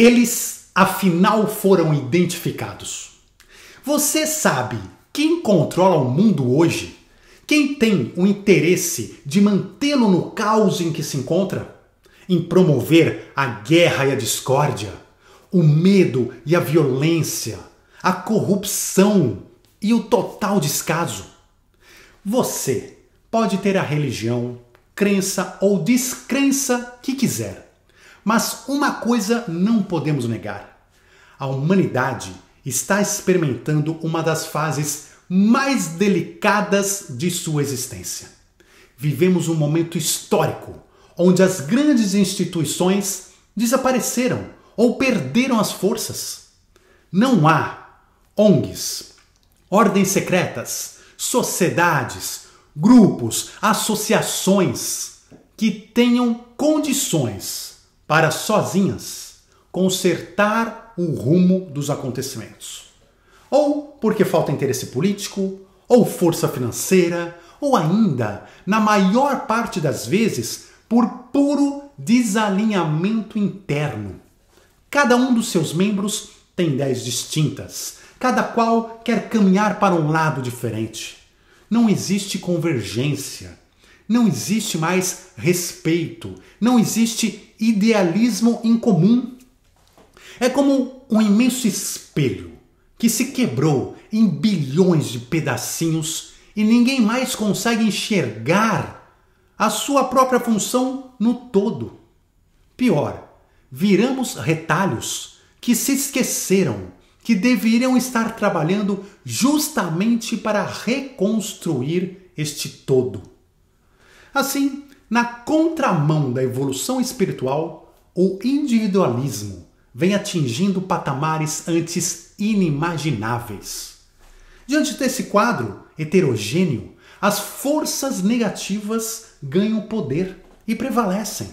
Eles, afinal, foram identificados. Você sabe quem controla o mundo hoje? Quem tem o interesse de mantê-lo no caos em que se encontra? Em promover a guerra e a discórdia, o medo e a violência, a corrupção e o total descaso? Você pode ter a religião, crença ou descrença que quiser, mas uma coisa não podemos negar: a humanidade está experimentando uma das fases mais delicadas de sua existência. Vivemos um momento histórico onde as grandes instituições desapareceram ou perderam as forças. Não há ONGs, ordens secretas, sociedades, grupos, associações que tenham condições para sozinhas consertar o rumo dos acontecimentos. Ou porque falta interesse político, ou força financeira, ou ainda, na maior parte das vezes, por puro desalinhamento interno. Cada um dos seus membros tem ideias distintas, cada qual quer caminhar para um lado diferente. Não existe convergência, não existe mais respeito, não existe idealismo em comum. É como um imenso espelho que se quebrou em bilhões de pedacinhos e ninguém mais consegue enxergar a sua própria função no todo. Pior, viramos retalhos que se esqueceram que deveriam estar trabalhando justamente para reconstruir este todo. Assim, na contramão da evolução espiritual, o individualismo vem atingindo patamares antes inimagináveis. Diante desse quadro heterogêneo, as forças negativas ganham poder e prevalecem.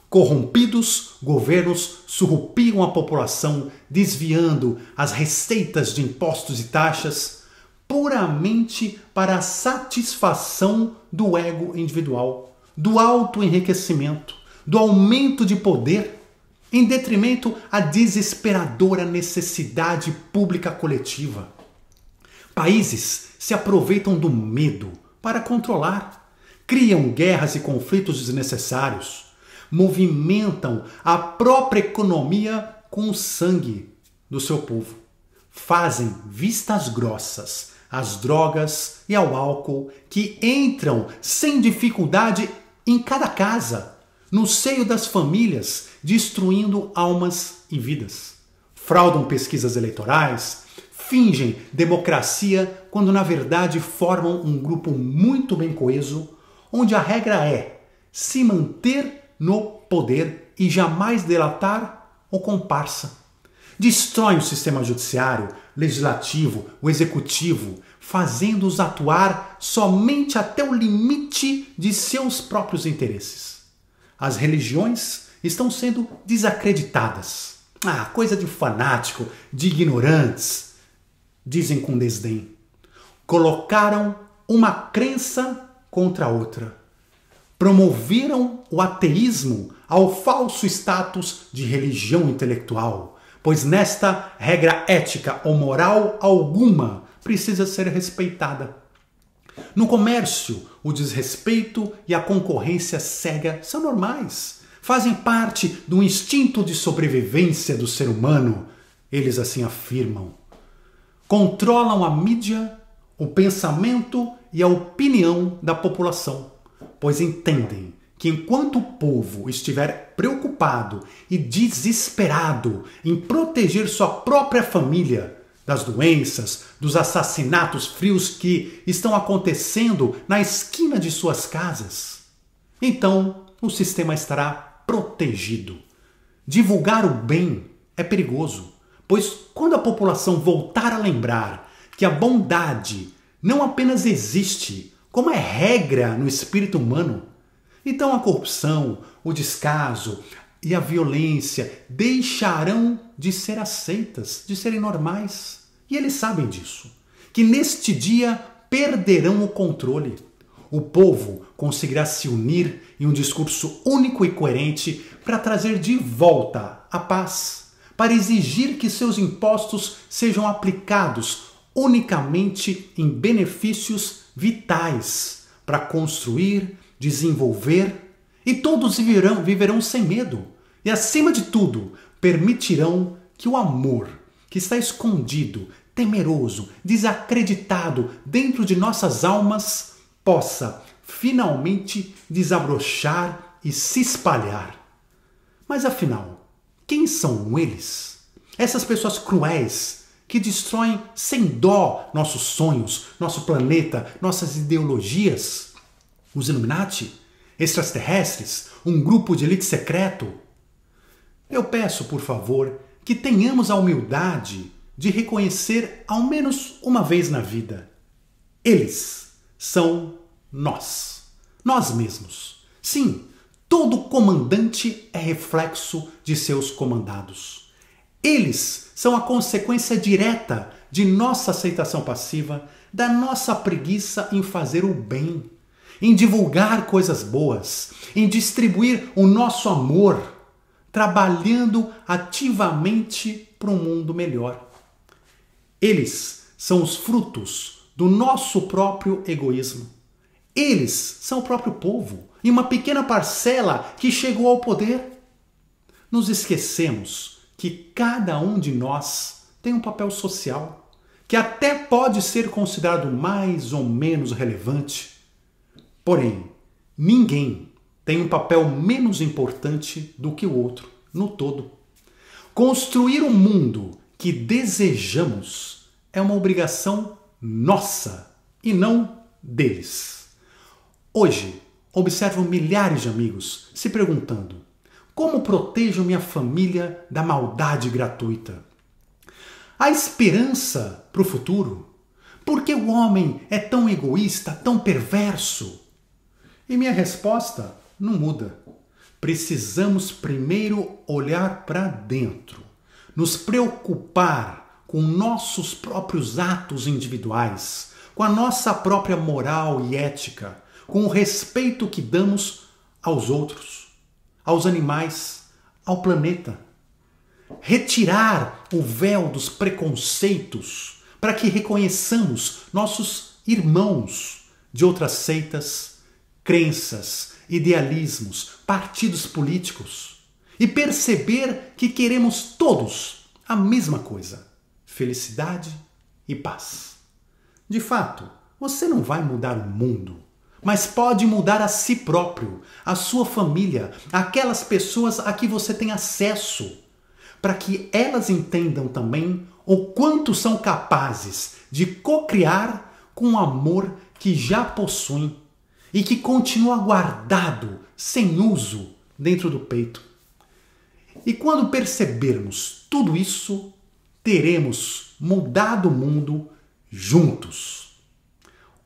Corrompidos governos surrupiam a população, desviando as receitas de impostos e taxas puramente para a satisfação do ego individual, do autoenriquecimento, do aumento de poder, em detrimento à desesperadora necessidade pública coletiva. Países se aproveitam do medo para controlar, criam guerras e conflitos desnecessários, movimentam a própria economia com o sangue do seu povo, fazem vistas grossas às drogas e ao álcool que entram sem dificuldade em cada casa, no seio das famílias, destruindo almas e vidas. Fraudam pesquisas eleitorais, fingem democracia quando na verdade formam um grupo muito bem coeso, onde a regra é se manter no poder e jamais delatar ou comparsa. Destroem o sistema judiciário, legislativo, o executivo, fazendo-os atuar somente até o limite de seus próprios interesses. As religiões estão sendo desacreditadas. Coisa de fanático, de ignorantes, dizem com desdém. Colocaram uma crença contra a outra. Promoveram o ateísmo ao falso status de religião intelectual, pois nesta regra ética ou moral alguma precisa ser respeitada. No comércio, o desrespeito e a concorrência cega são normais, fazem parte do instinto de sobrevivência do ser humano, eles assim afirmam. Controlam a mídia, o pensamento e a opinião da população, pois entendem que enquanto o povo estiver preocupado e desesperado em proteger sua própria família das doenças, dos assassinatos frios que estão acontecendo na esquina de suas casas, então o sistema estará protegido. Divulgar o bem é perigoso, pois quando a população voltar a lembrar que a bondade não apenas existe, como é regra no espírito humano, então a corrupção, o descaso e a violência deixarão de ser aceitas, de serem normais. E eles sabem disso, que neste dia perderão o controle. O povo conseguirá se unir em um discurso único e coerente para trazer de volta a paz, para exigir que seus impostos sejam aplicados unicamente em benefícios vitais para construir, desenvolver, e todos viverão sem medo. E, acima de tudo, permitirão que o amor, que está escondido, temeroso, desacreditado dentro de nossas almas, possa finalmente desabrochar e se espalhar. Mas afinal, quem são eles? Essas pessoas cruéis que destroem sem dó nossos sonhos, nosso planeta, nossas ideologias? Os Illuminati? Extraterrestres? Um grupo de elite secreto? Eu peço, por favor, que tenhamos a humildade de reconhecer ao menos uma vez na vida. Eles são nós mesmos. Sim, todo comandante é reflexo de seus comandados. Eles são a consequência direta de nossa aceitação passiva, da nossa preguiça em fazer o bem, em divulgar coisas boas, em distribuir o nosso amor, trabalhando ativamente para um mundo melhor. Eles são os frutos do nosso próprio egoísmo. Eles são o próprio povo e uma pequena parcela que chegou ao poder. Nos esquecemos que cada um de nós tem um papel social, que até pode ser considerado mais ou menos relevante. Porém, ninguém tem um papel menos importante do que o outro no todo. Construir o mundo que desejamos é uma obrigação nossa e não deles. Hoje, observo milhares de amigos se perguntando: como protejo minha família da maldade gratuita? Há esperança para o futuro? Por que o homem é tão egoísta, tão perverso? E minha resposta não muda. Precisamos primeiro olhar para dentro, nos preocupar com nossos próprios atos individuais, com a nossa própria moral e ética, com o respeito que damos aos outros, aos animais, ao planeta. Retirar o véu dos preconceitos para que reconheçamos nossos irmãos de outras seitas, crenças, idealismos, partidos políticos e perceber que queremos todos a mesma coisa: felicidade e paz. De fato, você não vai mudar o mundo, mas pode mudar a si próprio, a sua família, aquelas pessoas a que você tem acesso, para que elas entendam também o quanto são capazes de co-criar com o amor que já possuem e que continua guardado, sem uso, dentro do peito. E quando percebermos tudo isso, teremos mudado o mundo juntos.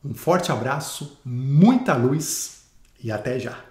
Um forte abraço, muita luz e até já!